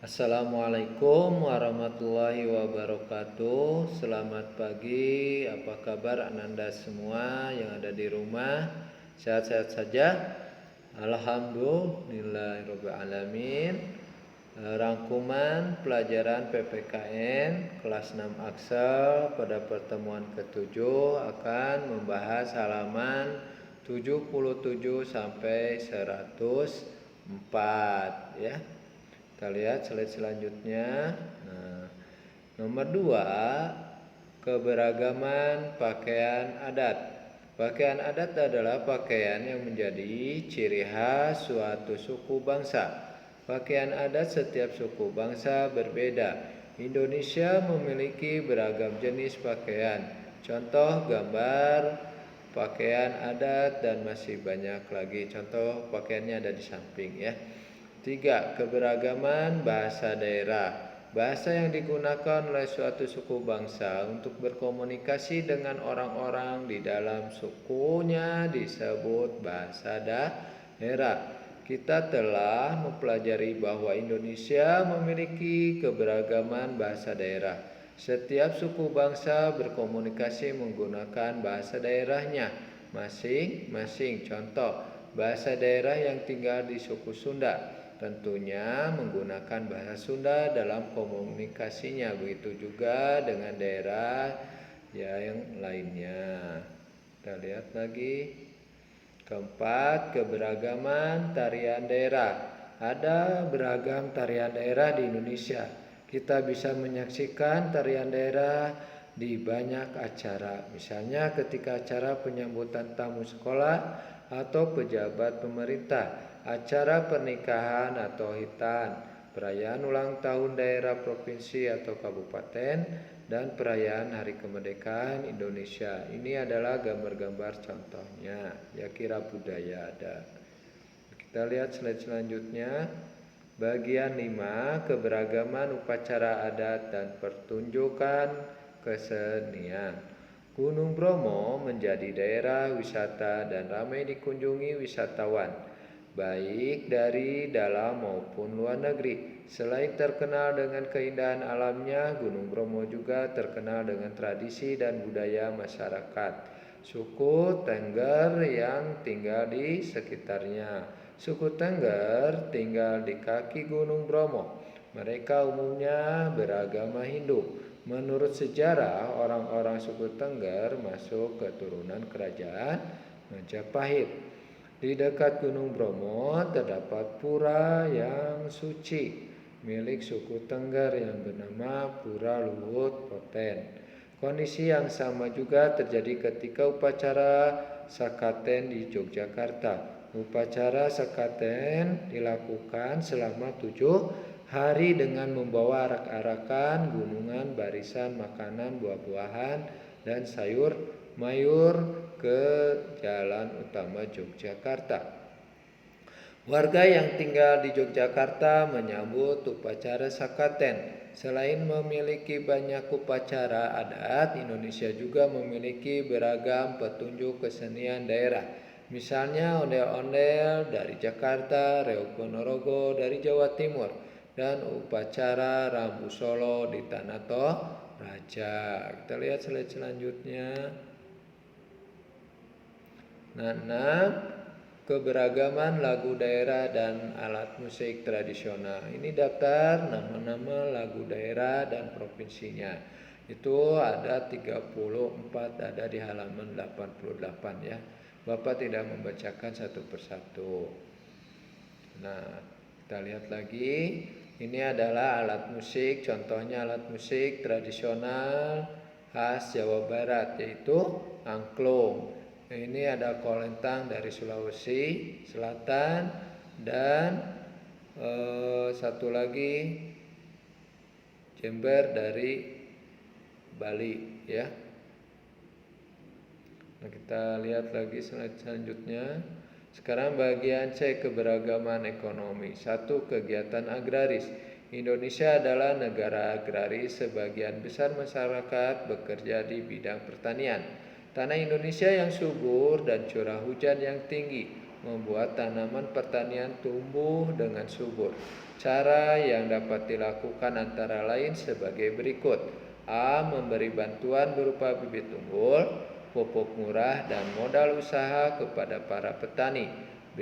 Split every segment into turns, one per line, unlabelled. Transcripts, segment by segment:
Assalamualaikum warahmatullahi wabarakatuh. Selamat pagi, apa kabar Ananda semua yang ada di rumah? Sehat-sehat saja? Alhamdulillahirrahmanirrahim. Rangkuman pelajaran PPKN kelas 6 Aksel pada pertemuan ke-7 akan membahas halaman 77 sampai 104 ya. Kita lihat slide selanjutnya. Nomor 2, keberagaman pakaian adat. Pakaian adat adalah pakaian yang menjadi ciri khas suatu suku bangsa. Pakaian adat setiap suku bangsa berbeda. Indonesia memiliki beragam jenis pakaian. Contoh gambar pakaian adat dan masih banyak lagi. Contoh pakaiannya ada di samping ya. 3. Keberagaman bahasa daerah. Bahasa yang digunakan oleh suatu suku bangsa untuk berkomunikasi dengan orang-orang di dalam sukunya disebut bahasa daerah. Kita telah mempelajari bahwa Indonesia memiliki keberagaman bahasa daerah. Setiap suku bangsa berkomunikasi menggunakan bahasa daerahnya masing-masing. Contoh, bahasa daerah yang tinggal di suku Sunda tentunya menggunakan bahasa Sunda dalam komunikasinya. Begitu juga dengan daerah yang lainnya. Kita lihat lagi. Keempat, keberagaman tarian daerah. Ada beragam tarian daerah di Indonesia. Kita bisa menyaksikan tarian daerah di banyak acara. Misalnya ketika acara penyambutan tamu sekolah atau pejabat pemerintah, acara pernikahan atau hitan, perayaan ulang tahun daerah provinsi atau kabupaten, dan perayaan Hari Kemerdekaan Indonesia. Ini adalah gambar-gambar contohnya. Ya, kira budaya ada. Kita lihat slide selanjutnya. Bagian 5, keberagaman upacara adat dan pertunjukan kesenian. Gunung Bromo menjadi daerah wisata dan ramai dikunjungi wisatawan, baik dari dalam maupun luar negeri. Selain terkenal dengan keindahan alamnya, Gunung Bromo juga terkenal dengan tradisi dan budaya masyarakat suku Tengger yang tinggal di sekitarnya. Suku Tengger tinggal di kaki Gunung Bromo. Mereka umumnya beragama Hindu. Menurut sejarah, orang-orang suku Tengger masuk keturunan kerajaan Majapahit. Di dekat Gunung Bromo terdapat pura yang suci milik suku Tengger yang bernama Pura Luhut Poten. Kondisi yang sama juga terjadi ketika upacara Sakaten di Yogyakarta. Upacara Sakaten dilakukan selama 7 hari dengan membawa arak-arakan, gunungan, barisan makanan, buah-buahan, dan sayur mayur ke jalan utama Yogyakarta. Warga yang tinggal di Yogyakarta menyambut upacara Sakaten. Selain memiliki banyak upacara adat, Indonesia juga memiliki beragam petunjuk kesenian daerah. Misalnya ondel-ondel dari Jakarta, Reog Ponorogo dari Jawa Timur, dan upacara Rambu Solo di Tanah Toraja. Kita lihat slide selanjutnya. Nah, keberagaman lagu daerah dan alat musik tradisional. Ini daftar nama-nama lagu daerah dan provinsinya. Itu ada 34, ada di halaman 88 ya. Bapak tidak membacakan satu persatu. Nah, kita lihat lagi. Ini adalah alat musik, contohnya alat musik tradisional khas Jawa Barat, yaitu angklung. Ini ada kolentang dari Sulawesi Selatan dan satu lagi jember dari Bali ya. Nah, kita lihat lagi slide selanjutnya. Sekarang bagian C, keberagaman ekonomi. 1. Kegiatan agraris. Indonesia adalah negara agraris. Sebagian besar masyarakat bekerja di bidang pertanian. Tanah Indonesia yang subur dan curah hujan yang tinggi membuat tanaman pertanian tumbuh dengan subur. Cara yang dapat dilakukan antara lain sebagai berikut. A. Memberi bantuan berupa bibit unggul, pupuk murah, dan modal usaha kepada para petani. B.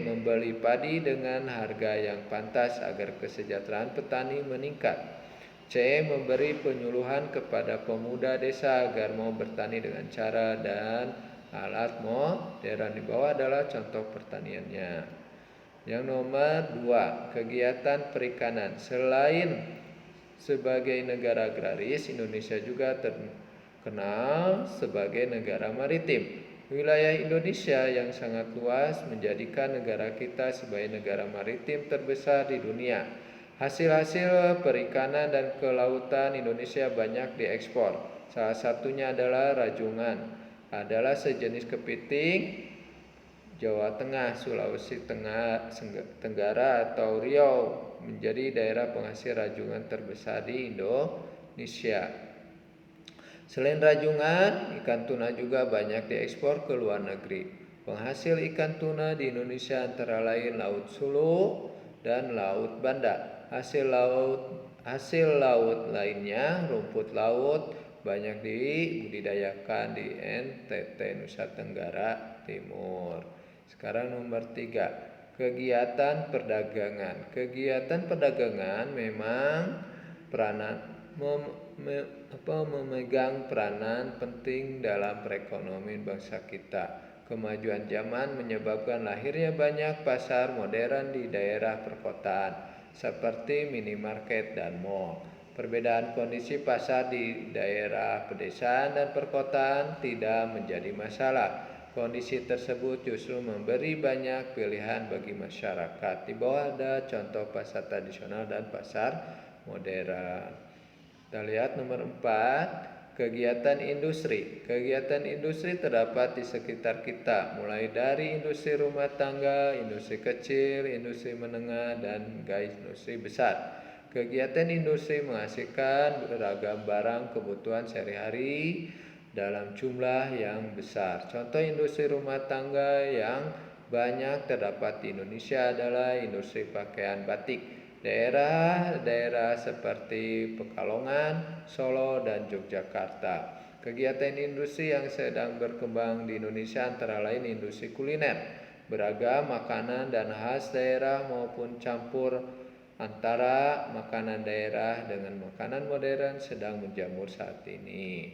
Membeli padi dengan harga yang pantas agar kesejahteraan petani meningkat. C. Memberi penyuluhan kepada pemuda desa agar mau bertani dengan cara dan alat modern. Di bawah adalah contoh pertaniannya. Yang nomor 2, kegiatan perikanan. Selain sebagai negara agraris, Indonesia juga terkenal sebagai negara maritim. Wilayah Indonesia yang sangat luas menjadikan negara kita sebagai negara maritim terbesar di dunia. Hasil-hasil perikanan dan kelautan Indonesia banyak diekspor. Salah satunya adalah rajungan, adalah sejenis kepiting Jawa Tengah, Sulawesi Tenggara atau Riau menjadi daerah penghasil rajungan terbesar di Indonesia. Selain rajungan, ikan tuna juga banyak diekspor ke luar negeri. Penghasil ikan tuna di Indonesia antara lain Laut Sulu dan Laut Banda. Hasil laut lainnya, rumput laut, banyak dibudidayakan di NTT, Nusa Tenggara Timur. Sekarang nomor 3, kegiatan perdagangan. Kegiatan perdagangan memang memegang peranan penting dalam perekonomian bangsa kita. Kemajuan zaman menyebabkan lahirnya banyak pasar modern di daerah perkotaan, seperti minimarket dan mall. Perbedaan kondisi pasar di daerah pedesaan dan perkotaan tidak menjadi masalah. Kondisi tersebut justru memberi banyak pilihan bagi masyarakat. Di bawah ada contoh pasar tradisional dan pasar modern. Kita lihat nomor 4, kegiatan industri. Kegiatan industri terdapat di sekitar kita, mulai dari industri rumah tangga, industri kecil, industri menengah, dan industri besar. Kegiatan industri menghasilkan beragam barang kebutuhan sehari-hari dalam jumlah yang besar. Contoh industri rumah tangga yang banyak terdapat di Indonesia adalah industri pakaian batik. Daerah-daerah seperti Pekalongan, Solo, dan Yogyakarta. Kegiatan industri yang sedang berkembang di Indonesia antara lain industri kuliner. Beragam makanan dan khas daerah maupun campur antara makanan daerah dengan makanan modern sedang menjamur saat ini.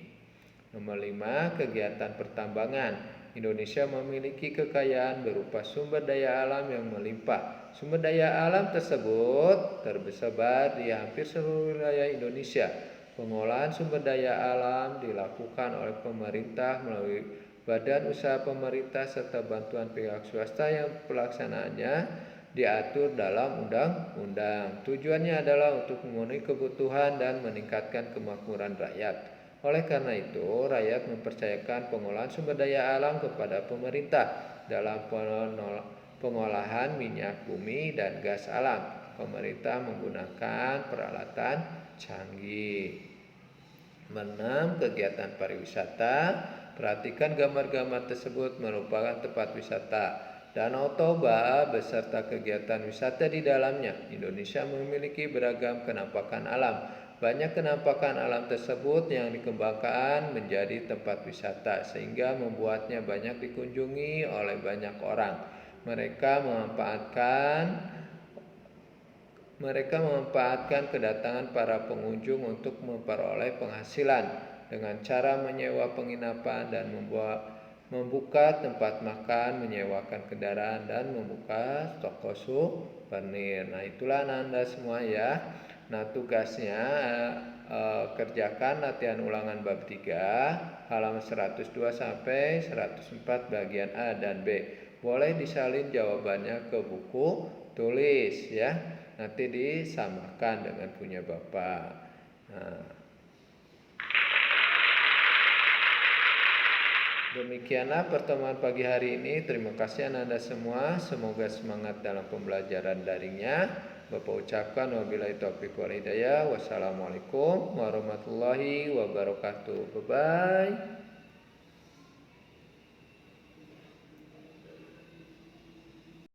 Nomor 5, kegiatan pertambangan. Indonesia memiliki kekayaan berupa sumber daya alam yang melimpah. Sumber daya alam tersebut tersebar di hampir seluruh wilayah Indonesia. Pengolahan sumber daya alam dilakukan oleh pemerintah melalui badan usaha pemerintah serta bantuan pihak swasta yang pelaksanaannya diatur dalam undang-undang. Tujuannya adalah untuk memenuhi kebutuhan dan meningkatkan kemakmuran rakyat. Oleh karena itu, rakyat mempercayakan pengolahan sumber daya alam kepada pemerintah dalam pengolahan minyak bumi dan gas alam. Pemerintah menggunakan peralatan canggih. 6, kegiatan pariwisata. Perhatikan gambar-gambar tersebut merupakan tempat wisata. Danau Toba beserta kegiatan wisata di dalamnya. Indonesia memiliki beragam kenampakan alam. Banyak kenampakan alam tersebut yang dikembangkan menjadi tempat wisata sehingga membuatnya banyak dikunjungi oleh banyak orang. Mereka memanfaatkan kedatangan para pengunjung untuk memperoleh penghasilan dengan cara menyewa penginapan dan membuka tempat makan, menyewakan kendaraan, dan membuka toko souvenir. Nah, itulah Anda semua ya. Nah, tugasnya kerjakan latihan ulangan bab 3 halaman 102 sampai 104 bagian A dan B. Boleh disalin jawabannya ke buku tulis ya. Nanti disamakan dengan punya Bapak. Nah, demikianlah pertemuan pagi hari ini. Terima kasih Anda semua. Semoga semangat dalam pembelajaran daringnya. Bapak ucapkan wabillahi taufiq wal hidayah. Wassalamualaikum warahmatullahi wabarakatuh. Bye bye.